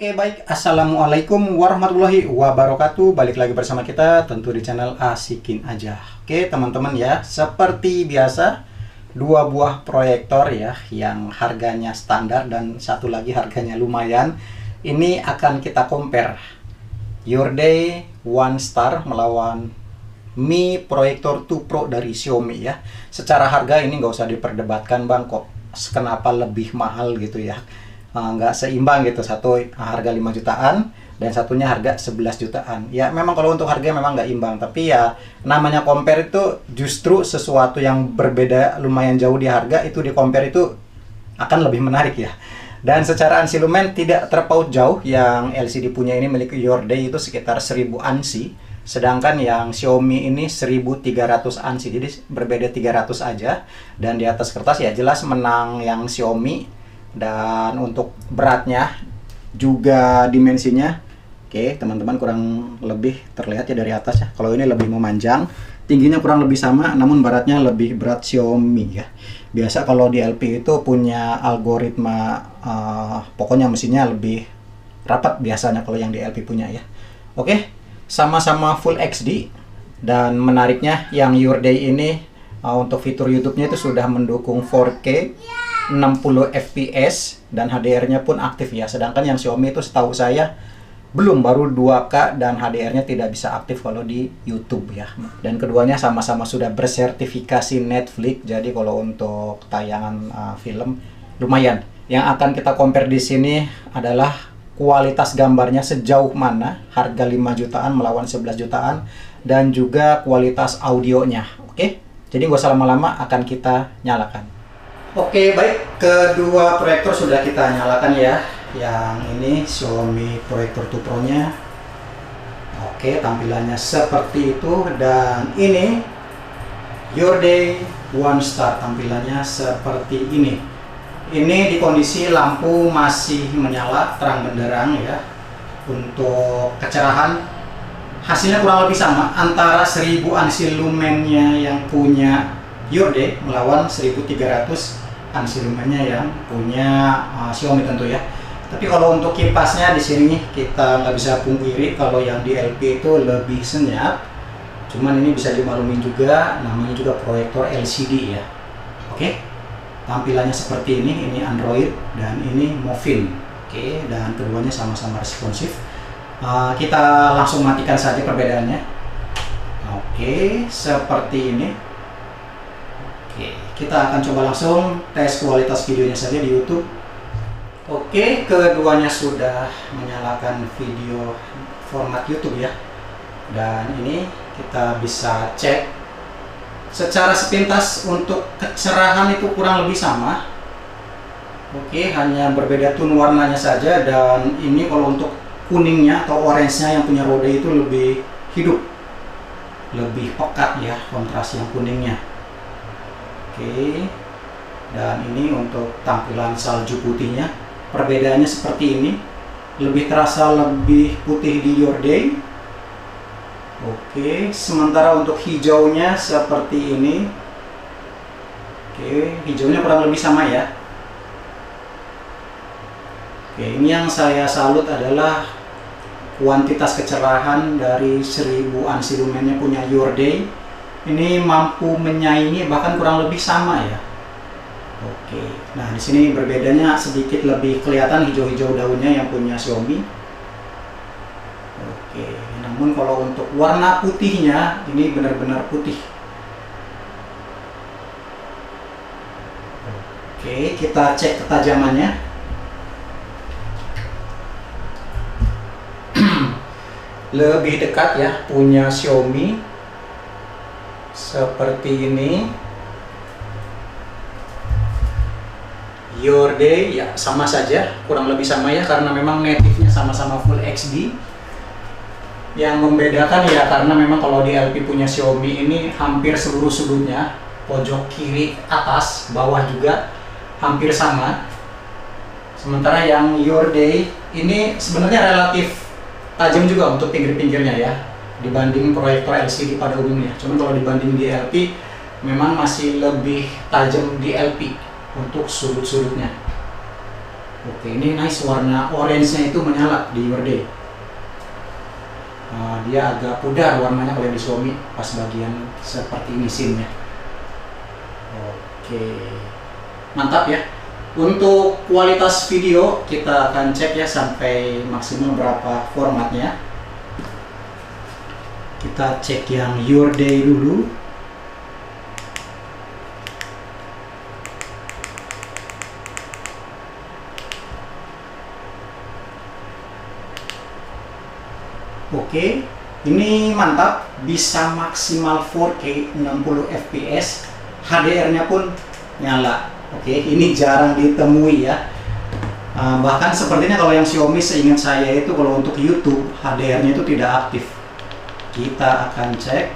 Oke, baik. Assalamualaikum warahmatullahi wabarakatuh. Balik lagi bersama kita tentu di channel Asikin Aja. Oke, teman-teman ya, seperti biasa dua buah proyektor ya yang harganya standar dan satu lagi harganya lumayan. Ini akan kita compare Yourday One Star melawan Mi Proyektor 2 Pro dari Xiaomi ya. Secara harga ini nggak usah diperdebatkan bang, kok kenapa lebih mahal gitu ya. Nggak seimbang gitu, satu harga 5 jutaan dan satunya harga 11 jutaan ya. Memang kalau untuk harga memang nggak imbang, tapi ya namanya compare itu justru sesuatu yang berbeda lumayan jauh di harga, itu di compare itu akan lebih menarik ya. Dan secara ansi lumen tidak terpaut jauh, yang LCD punya ini milik Yourday itu sekitar 1000 ansi, sedangkan yang Xiaomi ini 1300 ansi, jadi berbeda 300 aja. Dan di atas kertas ya jelas menang yang Xiaomi. Dan untuk beratnya juga dimensinya, oke teman-teman, kurang lebih terlihat ya dari atas ya. Kalau ini lebih memanjang, tingginya kurang lebih sama, namun beratnya lebih berat Xiaomi ya. Biasa kalau di LP itu punya algoritma, pokoknya mesinnya lebih rapat biasanya kalau yang di LP punya ya. Oke, sama-sama Full HD. Dan menariknya yang Yourday ini untuk fitur YouTube-nya itu sudah mendukung 4K 60 fps dan HDR-nya pun aktif ya. Sedangkan yang Xiaomi itu setahu saya belum, baru 2K dan HDR-nya tidak bisa aktif kalau di YouTube ya. Dan keduanya sama-sama sudah bersertifikasi Netflix. Jadi kalau untuk tayangan film lumayan. Yang akan kita compare di sini adalah kualitas gambarnya sejauh mana, harga 5 jutaan melawan 11 jutaan, dan juga kualitas audionya. Oke. Jadi nggak usah lama-lama, akan kita nyalakan. Oke, baik, kedua proyektor sudah kita nyalakan ya. Yang ini Xiaomi Proyektor 2 Pro nya. Oke, tampilannya seperti itu. Dan ini Yourday One Star, tampilannya seperti ini. Ini di kondisi lampu masih menyala terang benderang ya. Untuk kecerahan hasilnya kurang lebih sama antara 1000 ansi lumennya yang punya Yourday melawan 1300 ansi lumennya yang punya Xiaomi tentu ya. Tapi kalau untuk kipasnya di sini kita nggak bisa pungkiri kalau yang di LP itu lebih senyap. Cuman ini bisa dimaklumi juga, namanya juga proyektor LCD ya. Oke, tampilannya seperti ini Android dan ini Movin. Oke, dan keduanya sama-sama responsif. Kita langsung matikan saja perbedaannya. Oke, seperti ini. Oke, kita akan coba langsung tes kualitas videonya saja di YouTube. Oke, keduanya sudah menyalakan video format YouTube ya. Dan ini kita bisa cek secara sepintas untuk kecerahan itu kurang lebih sama. Oke, hanya berbeda tone warnanya saja. Dan ini kalau untuk kuningnya atau orange-nya yang punya roda itu lebih hidup, lebih pekat ya kontras yang kuningnya. Oke, dan ini untuk tampilan salju putihnya, perbedaannya seperti ini, lebih terasa lebih putih di Yourday. Oke, sementara untuk hijaunya seperti ini. Oke, hijaunya kurang lebih sama ya. Oke, ini yang saya salut adalah kuantitas kecerahan dari 1000 ansi lumennya punya Yourday. Ini mampu menyaingi, bahkan kurang lebih sama ya. Oke, nah di sini berbedanya sedikit lebih kelihatan hijau-hijau daunnya yang punya Xiaomi. Oke, namun kalau untuk warna putihnya ini benar-benar putih. Oke, kita cek ketajamannya. Lebih dekat ya punya Xiaomi. Seperti ini. Yourday ya sama saja, kurang lebih sama ya, karena memang native-nya sama-sama Full HD. Yang membedakan ya karena memang kalau di LP punya Xiaomi ini hampir seluruh sudutnya, pojok kiri, atas, bawah juga hampir sama. Sementara yang Yourday ini sebenarnya relatif tajam juga untuk pinggir-pinggirnya ya, dibanding proyektor LCD pada umumnya. Cuman kalau dibanding di LP memang masih lebih tajam di LP untuk sudut-sudutnya. Oke, ini nice, warna orange-nya itu menyala di Your Day. Dia agak pudar warnanya kalau di Xiaomi pas bagian seperti ini SIM-nya. Oke, mantap ya. Untuk kualitas video kita akan cek ya sampai maksimal berapa formatnya. Kita cek yang Your Day dulu. Oke, ini mantap, bisa maksimal 4K 60 fps, HDR-nya pun nyala. Oke, ini jarang ditemui ya. Bahkan sepertinya kalau yang Xiaomi seingat saya itu kalau untuk YouTube HDR-nya itu tidak aktif. Kita akan cek,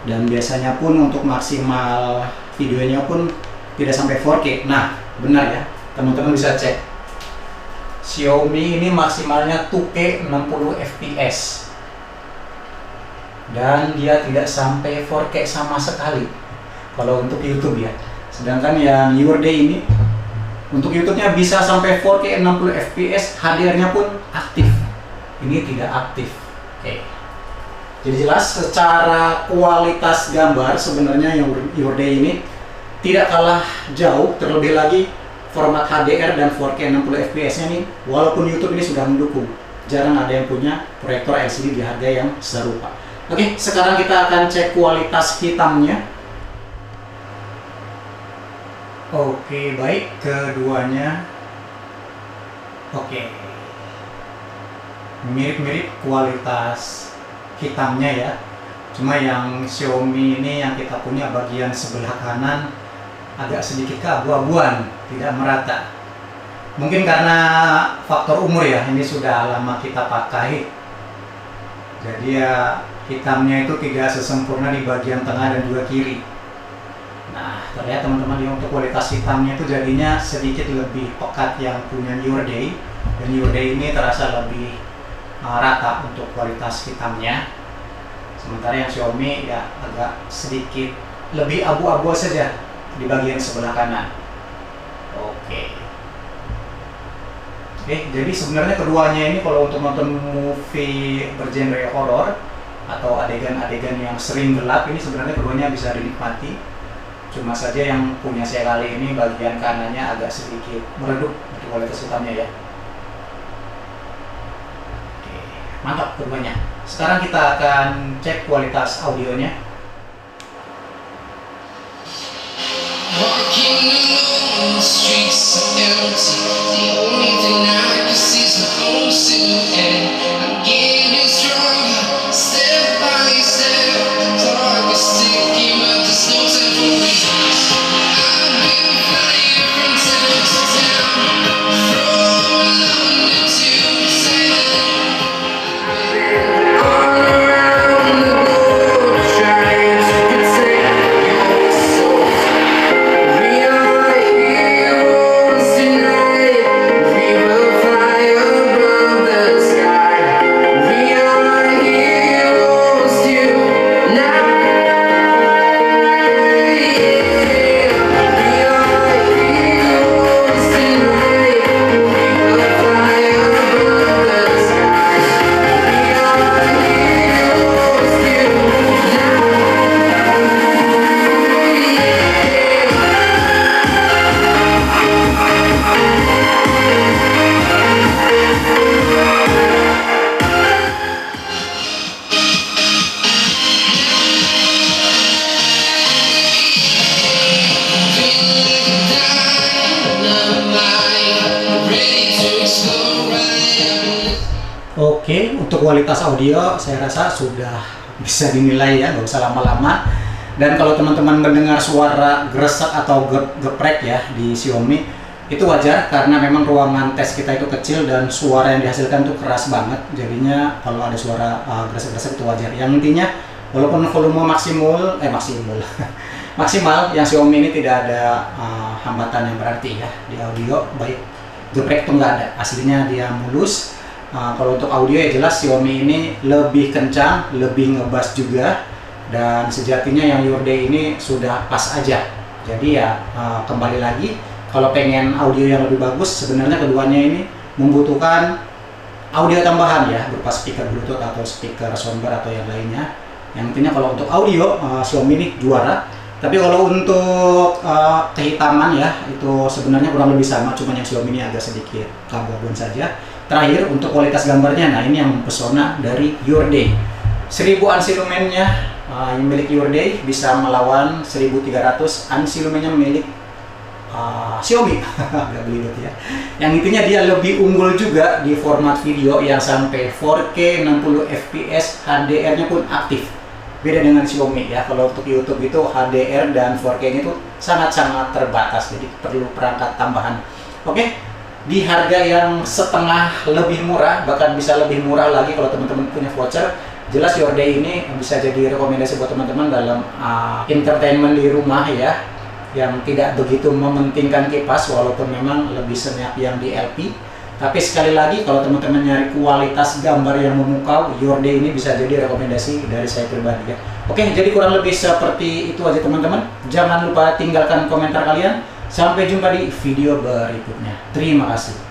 dan biasanya pun untuk maksimal videonya pun tidak sampai 4K. Nah, benar ya, teman-teman bisa cek. Xiaomi ini maksimalnya 2K 60 fps dan dia tidak sampai 4K sama sekali kalau untuk YouTube ya. Sedangkan yang Your Day ini untuk YouTube-nya bisa sampai 4K 60 fps, HDR-nya pun aktif. Ini tidak aktif. Oke. Jadi jelas secara kualitas gambar sebenarnya yang Your Day ini tidak kalah jauh, terlebih lagi format HDR dan 4K 60 fps-nya nih, walaupun YouTube ini sudah mendukung, jarang ada yang punya proyektor LCD di harga yang serupa. Oke, sekarang kita akan cek kualitas hitamnya. Oke, baik, keduanya. Oke, mirip-mirip kualitas hitamnya ya. Cuma yang Xiaomi ini yang kita punya bagian sebelah kanan agak sedikit keabu-abuan, tidak merata. Mungkin karena faktor umur ya, ini sudah lama kita pakai. Jadi ya hitamnya itu tidak sesempurna di bagian tengah dan juga kiri. Nah, terlihat teman-teman untuk kualitas hitamnya itu jadinya sedikit lebih pekat yang punya Your Day. Dan Your Day ini terasa lebih rata untuk kualitas hitamnya. Sementara yang Xiaomi ya agak sedikit lebih abu-abu saja di bagian sebelah kanan. Oke, jadi sebenarnya keduanya ini kalau untuk nonton movie bergenre horor atau adegan-adegan yang sering gelap, ini sebenarnya keduanya bisa dinikmati. Cuma saja yang punya saya kali ini bagian kanannya agak sedikit meredup untuk kualitas hitamnya ya. Oke, mantap keduanya. Sekarang kita akan cek kualitas audionya. Walking alone, the streets are empty. The only thing I can see is my own silhouette. I'm getting stronger, step by step. Clock is ticking, but there's no time for me. I've been flying from town to town, from London to Thailand. All around the globe, trying to protect your soul. We are heroes tonight. We will fly above the sky. We are heroes tonight. We are heroes tonight. We will fly above the sky. We are heroes Oke, untuk kualitas audio saya rasa sudah bisa dinilai ya, nggak usah lama-lama. Dan kalau teman-teman mendengar suara gresek atau geprek ya di Xiaomi, itu wajar karena memang ruangan tes kita itu kecil dan suara yang dihasilkan itu keras banget. Jadinya kalau ada suara gresek-gresek itu wajar. Yang intinya walaupun volume maksimal maksimal yang Xiaomi ini tidak ada hambatan yang berarti ya di audio, baik geprek itu nggak ada, aslinya dia mulus. Kalau untuk audio ya jelas Xiaomi ini lebih kencang, lebih ngebass juga, dan sejatinya yang Your Day ini sudah pas aja. Jadi ya kembali lagi, kalau pengen audio yang lebih bagus, sebenarnya keduanya ini membutuhkan audio tambahan ya, berupa speaker Bluetooth atau speaker soundbar atau yang lainnya. Yang intinya kalau untuk audio Xiaomi ini juara. Tapi kalau untuk kehitaman ya, itu sebenarnya kurang lebih sama, cuma yang Xiaomi ini agak sedikit keabu-abuan saja. Terakhir untuk kualitas gambarnya, nah ini yang mempesona dari Your Day. 1000 ANSI lumennya yang milik Your Day bisa melawan 1300 ANSI lumennya milik Xiaomi. Agak belibet ya. Yang intinya dia lebih unggul juga di format video yang sampai 4K 60 fps, HDR-nya pun aktif. Beda dengan Xiaomi ya, kalau untuk YouTube itu HDR dan 4K itu sangat-sangat terbatas, jadi perlu perangkat tambahan. Oke, di harga yang setengah lebih murah, bahkan bisa lebih murah lagi kalau teman-teman punya voucher. Jelas Your Day ini bisa jadi rekomendasi buat teman-teman dalam entertainment di rumah ya, yang tidak begitu mementingkan kipas, walaupun memang lebih senyap yang di LP. Tapi sekali lagi, kalau teman-teman nyari kualitas gambar yang memukau, Your Day ini bisa jadi rekomendasi dari saya pribadi ya. Oke, jadi kurang lebih seperti itu aja teman-teman. Jangan lupa tinggalkan komentar kalian. Sampai jumpa di video berikutnya. Terima kasih.